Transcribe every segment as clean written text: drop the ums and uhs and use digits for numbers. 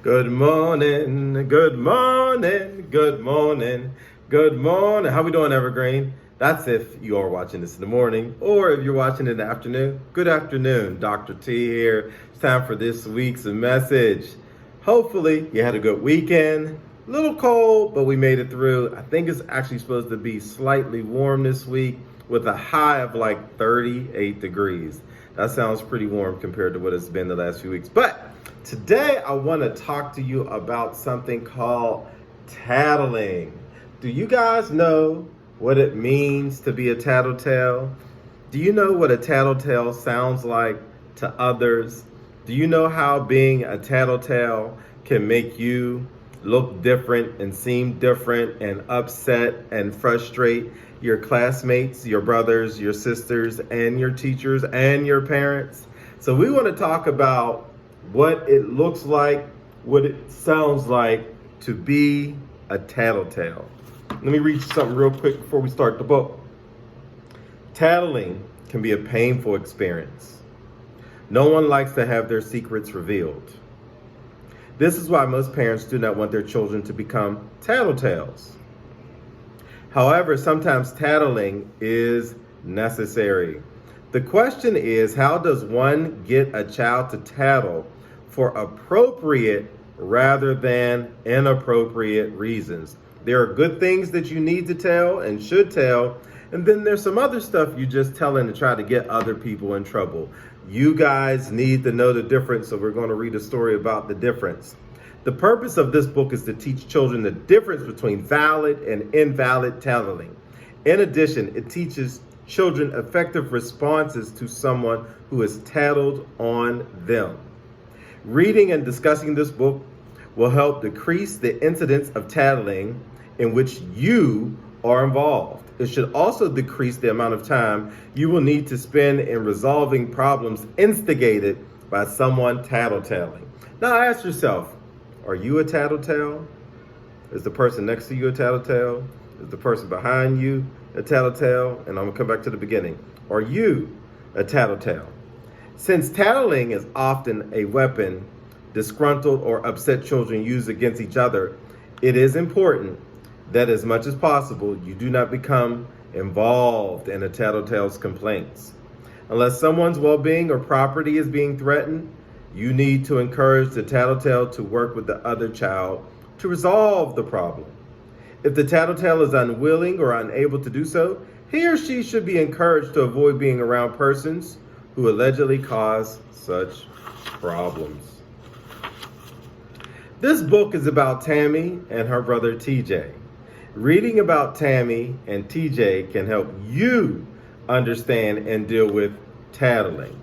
Good morning, good morning, good morning, good morning. How we doing, Evergreen? That's if you are watching this in the morning, or if you're watching in the afternoon. Good afternoon, Dr. T here. It's time for this week's message. Hopefully, you had a good weekend. A little cold, but we made it through. I think it's actually supposed to be slightly warm this week with a high of like 38 degrees. That sounds pretty warm compared to what it's been the last few weeks. But today, I want to talk to you about something called tattling. Do you guys know what it means to be a tattletale? Do you know what a tattletale sounds like to others? Do you know how being a tattletale can make you look different and seem different and upset and frustrate your classmates, your brothers, your sisters, and your teachers and your parents? So we want to talk about what it looks like, what it sounds like to be a tattletale. Let me read you something real quick before we start the book. Tattling can be a painful experience. No one likes to have their secrets revealed. This is why most parents do not want their children to become tattletales. However, sometimes tattling is necessary. The question is, how does one get a child to tattle for appropriate rather than inappropriate reasons? There are good things that you need to tell and should tell, and then there's some other stuff you just telling to try to get other people in trouble. You guys need to know the difference, so we're going to read a story about the difference. The purpose of this book is to teach children the difference between valid and invalid tattling. In addition, it teaches children effective responses to someone who has tattled on them. Reading and discussing this book will help decrease the incidence of tattling in which you are involved. It should also decrease the amount of time you will need to spend in resolving problems instigated by someone tattletaling. Now ask yourself, are you a tattletale? Is the person next to you a tattletale? Is the person behind you a tattletale? And I'm gonna come back to the beginning. Are you a tattletale? Since tattling is often a weapon disgruntled or upset children use against each other, it is important that as much as possible, you do not become involved in a tattletale's complaints. Unless someone's well-being or property is being threatened, you need to encourage the tattletale to work with the other child to resolve the problem. If the tattletale is unwilling or unable to do so, he or she should be encouraged to avoid being around persons who allegedly cause such problems. This book is about Tammy and her brother TJ. Reading about Tammy and TJ can help you understand and deal with tattling.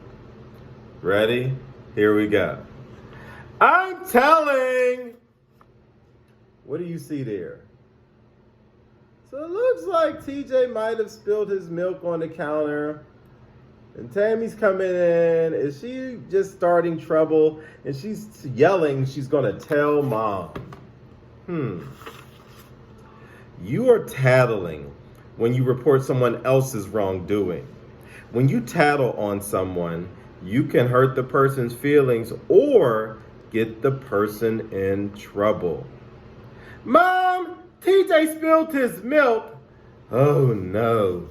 Ready? Here we go. I'm telling. What do you see there? So it looks like TJ might have spilled his milk on the counter. And Tammy's coming in. Is she just starting trouble? And she's yelling she's going to tell mom. You are tattling when you report someone else's wrongdoing. When you tattle on someone, you can hurt the person's feelings or get the person in trouble. Mom, TJ spilled his milk. Oh no.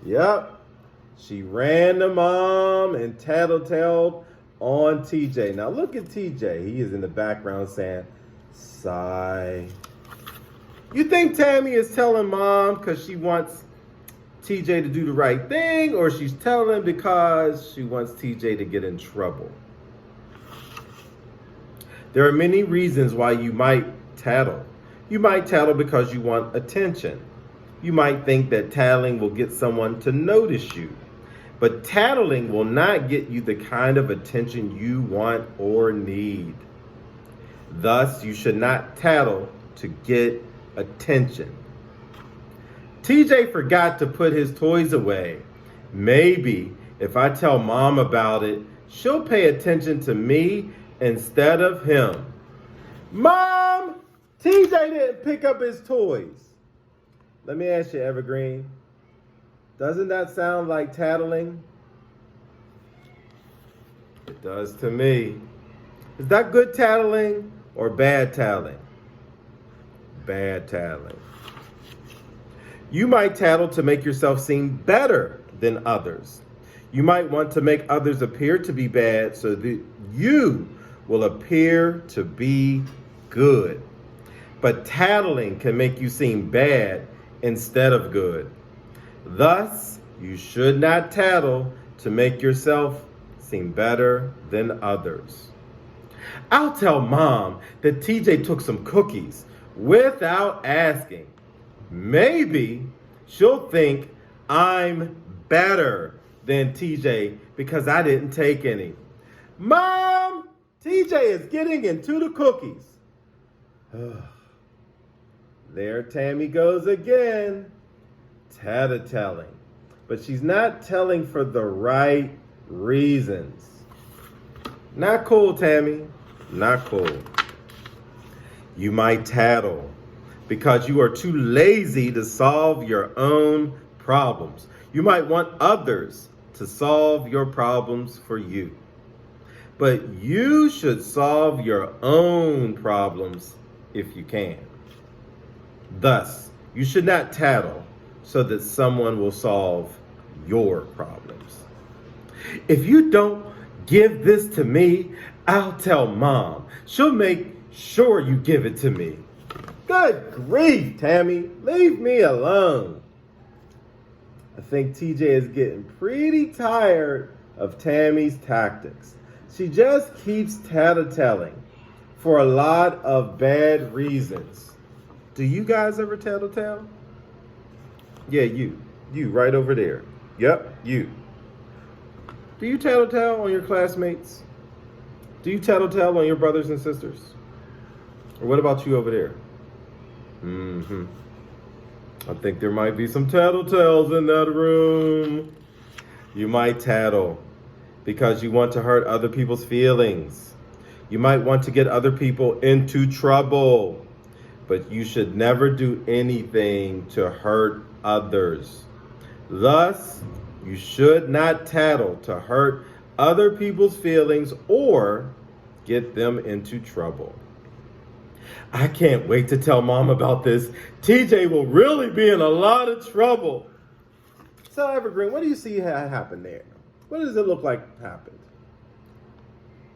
Yep. She ran to mom and tattletaled on TJ. Now look at TJ. He is in the background saying, sigh. You think Tammy is telling mom because she wants TJ to do the right thing, or she's telling because she wants TJ to get in trouble? There are many reasons why you might tattle. You might tattle because you want attention. You might think that tattling will get someone to notice you. But tattling will not get you the kind of attention you want or need. Thus, you should not tattle to get attention. TJ forgot to put his toys away. Maybe if I tell mom about it, she'll pay attention to me instead of him. Mom, TJ didn't pick up his toys. Let me ask you, Evergreen, doesn't that sound like tattling? It does to me. Is that good tattling or bad tattling? Bad tattling. You might tattle to make yourself seem better than others. You might want to make others appear to be bad so that you will appear to be good. But tattling can make you seem bad instead of good. Thus, you should not tattle to make yourself seem better than others. I'll tell Mom that TJ took some cookies without asking. Maybe she'll think I'm better than TJ because I didn't take any. Mom, TJ is getting into the cookies. There Tammy goes again, tattletelling. But she's not telling for the right reasons. Not cool, Tammy. Not cool. You might tattle because you are too lazy to solve your own problems. You might want others to solve your problems for you. But you should solve your own problems if you can. Thus, you should not tattle so that someone will solve your problems. If you don't give this to me, I'll tell Mom. She'll make sure you give it to me. Good grief, Tammy. Leave me alone. I think TJ is getting pretty tired of Tammy's tactics. She just keeps tattletelling for a lot of bad reasons. Do you guys ever tattletale? Yeah, you right over there. Yep, you. Do you tattletale on your classmates? Do you tattletale on your brothers and sisters? Or what about you over there? I think there might be some tattletales in that room. You might tattle because you want to hurt other people's feelings. You might want to get other people into trouble. But you should never do anything to hurt others. Thus, you should not tattle to hurt other people's feelings or get them into trouble. I can't wait to tell Mom about this. TJ will really be in a lot of trouble. So, Evergreen, what do you see happened there? What does it look like happened?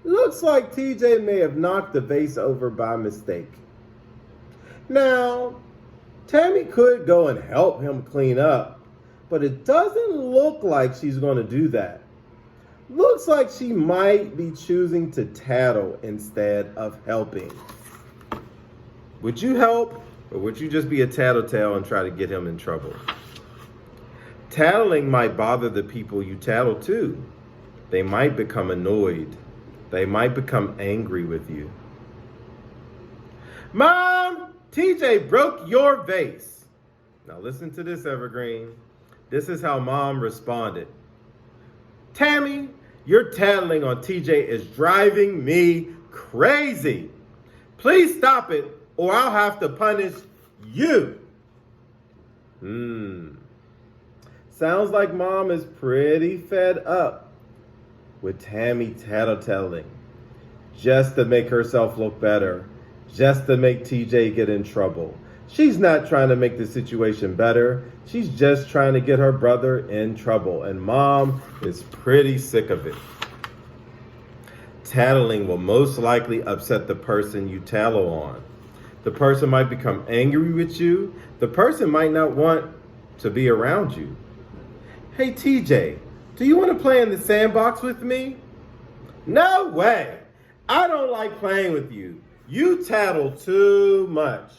Looks like TJ may have knocked the vase over by mistake. Now, Tammy could go and help him clean up, but it doesn't look like she's going to do that. Looks like she might be choosing to tattle instead of helping. Would you help, or would you just be a tattletale and try to get him in trouble? Tattling might bother the people you tattle to. They might become annoyed. They might become angry with you. Mom! TJ broke your vase. Now listen to this, Evergreen. This is how Mom responded. Tammy, your tattling on TJ is driving me crazy. Please stop it or I'll have to punish you. Sounds like Mom is pretty fed up with Tammy tattletelling just to make herself look better. Just to make TJ get in trouble. She's not trying to make the situation better. She's just trying to get her brother in trouble. And Mom is pretty sick of it. Tattling will most likely upset the person you tattle on. The person might become angry with you. The person might not want to be around you. Hey TJ, do you want to play in the sandbox with me? No way. I don't like playing with you. You tattle too much.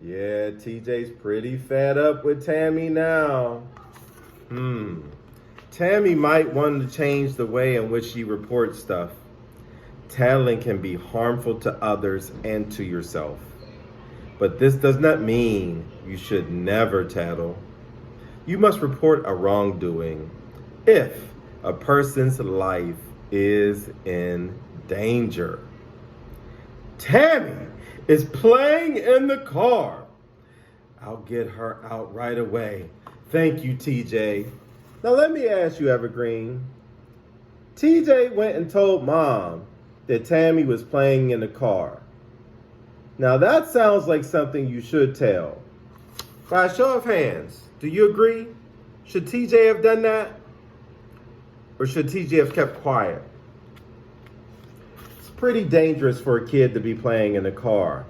Yeah, TJ's pretty fed up with Tammy now. Tammy might want to change the way in which she reports stuff. Tattling can be harmful to others and to yourself. But this does not mean you should never tattle. You must report a wrongdoing if a person's life is in danger. Tammy is playing in the car. I'll get her out right away. Thank you, TJ. Now let me ask you, Evergreen. TJ went and told Mom that Tammy was playing in the car. Now that sounds like something you should tell. By a show of hands, do you agree? Should TJ have done that? Or should TJ have kept quiet? It's pretty dangerous for a kid to be playing in a car.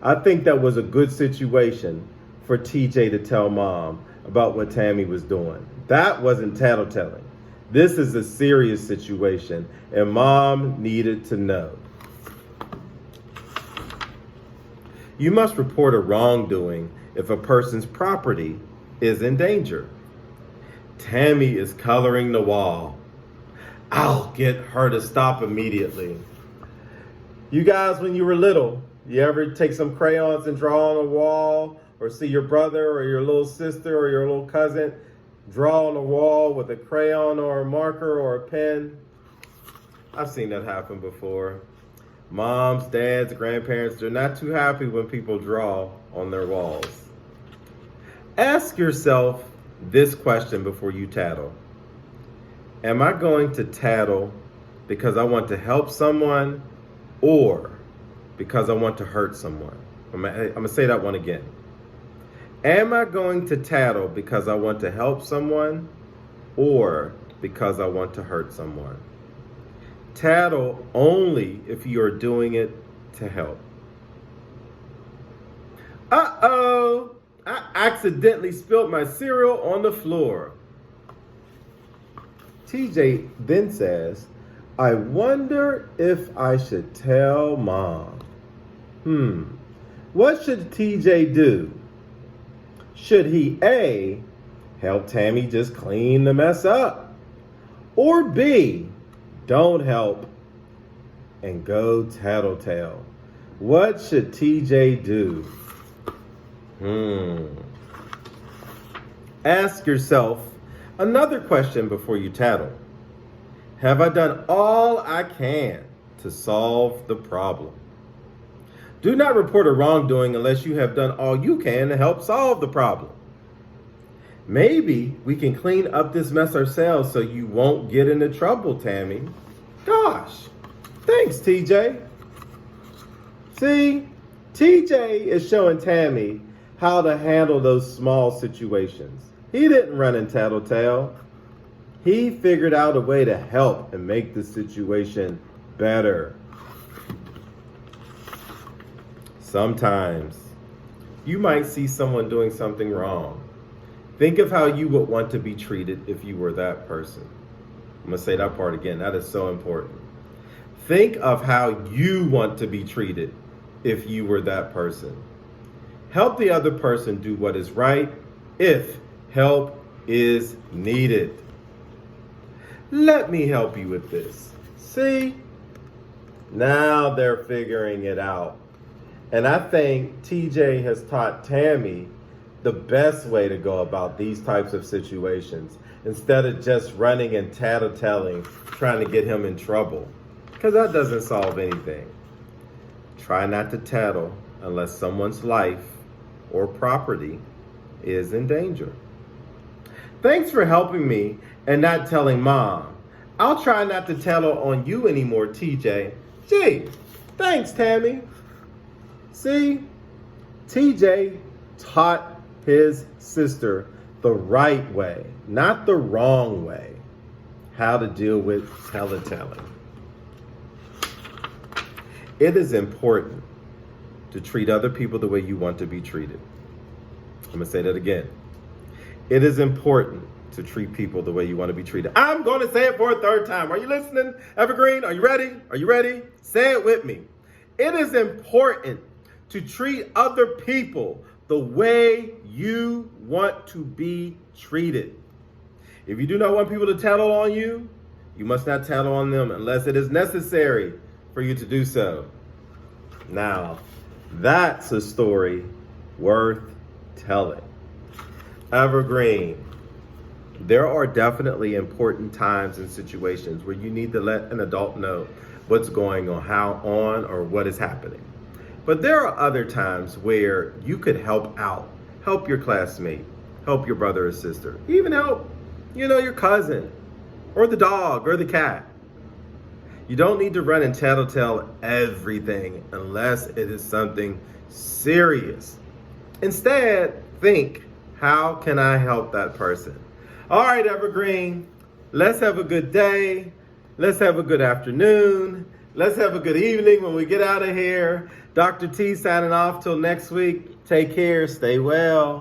I think that was a good situation for TJ to tell mom about what Tammy was doing. That wasn't tattletelling. This is a serious situation, and mom needed to know. You must report a wrongdoing if a person's property is in danger. Tammy is coloring the wall. I'll get her to stop immediately. You guys, when you were little, you ever take some crayons and draw on a wall, or see your brother or your little sister or your little cousin draw on a wall with a crayon or a marker or a pen? I've seen that happen before. Moms, dads, grandparents, they're not too happy when people draw on their walls. Ask yourself this question before you tattle. Am I going to tattle because I want to help someone or because I want to hurt someone? I'm going to say that one again. Am I going to tattle because I want to help someone or because I want to hurt someone? Tattle only if you are doing it to help. Uh-oh, I accidentally spilled my cereal on the floor. TJ then says, I wonder if I should tell mom. What should TJ do? Should he A, help Tammy just clean the mess up? Or B, don't help and go tattletale? What should TJ do? Ask yourself another question before you tattle. Have I done all I can to solve the problem? Do not report a wrongdoing unless you have done all you can to help solve the problem. Maybe we can clean up this mess ourselves so you won't get into trouble, Tammy. Gosh, thanks, TJ. See, TJ is showing Tammy how to handle those small situations. He didn't run and tattletale. He figured out a way to help and make the situation better. Sometimes you might see someone doing something wrong. Think of how you would want to be treated if you were that person. I'm going to say that part again. That is so important. Think of how you want to be treated if you were that person. Help the other person do what is right if help is needed. Let me help you with this. See? Now they're figuring it out. And I think TJ has taught Tammy the best way to go about these types of situations instead of just running and tattletelling, trying to get him in trouble, because that doesn't solve anything. Try not to tattle unless someone's life or property is in danger. Thanks for helping me and not telling mom. I'll try not to tattle on you anymore, TJ. Gee, thanks, Tammy. See, TJ taught his sister the right way, not the wrong way, how to deal with tattletelling. It is important to treat other people the way you want to be treated. I'm going to say that again. It is important to treat people the way you want to be treated. I'm going to say it for a third time. Are you listening, Evergreen? Are you ready? Are you ready? Say it with me. It is important to treat other people the way you want to be treated. If you do not want people to tattle on you, you must not tattle on them unless it is necessary for you to do so. Now, that's a story worth telling. Evergreen, there are definitely important times and situations where you need to let an adult know what's going on, or what is happening. But there are other times where you could help out, help your classmate, help your brother or sister, even help, your cousin or the dog or the cat. You don't need to run and tattletale everything unless it is something serious. Instead, think, how can I help that person? All right, Evergreen, let's have a good day. Let's have a good afternoon. Let's have a good evening when we get out of here. Dr. T signing off till next week. Take care. Stay well.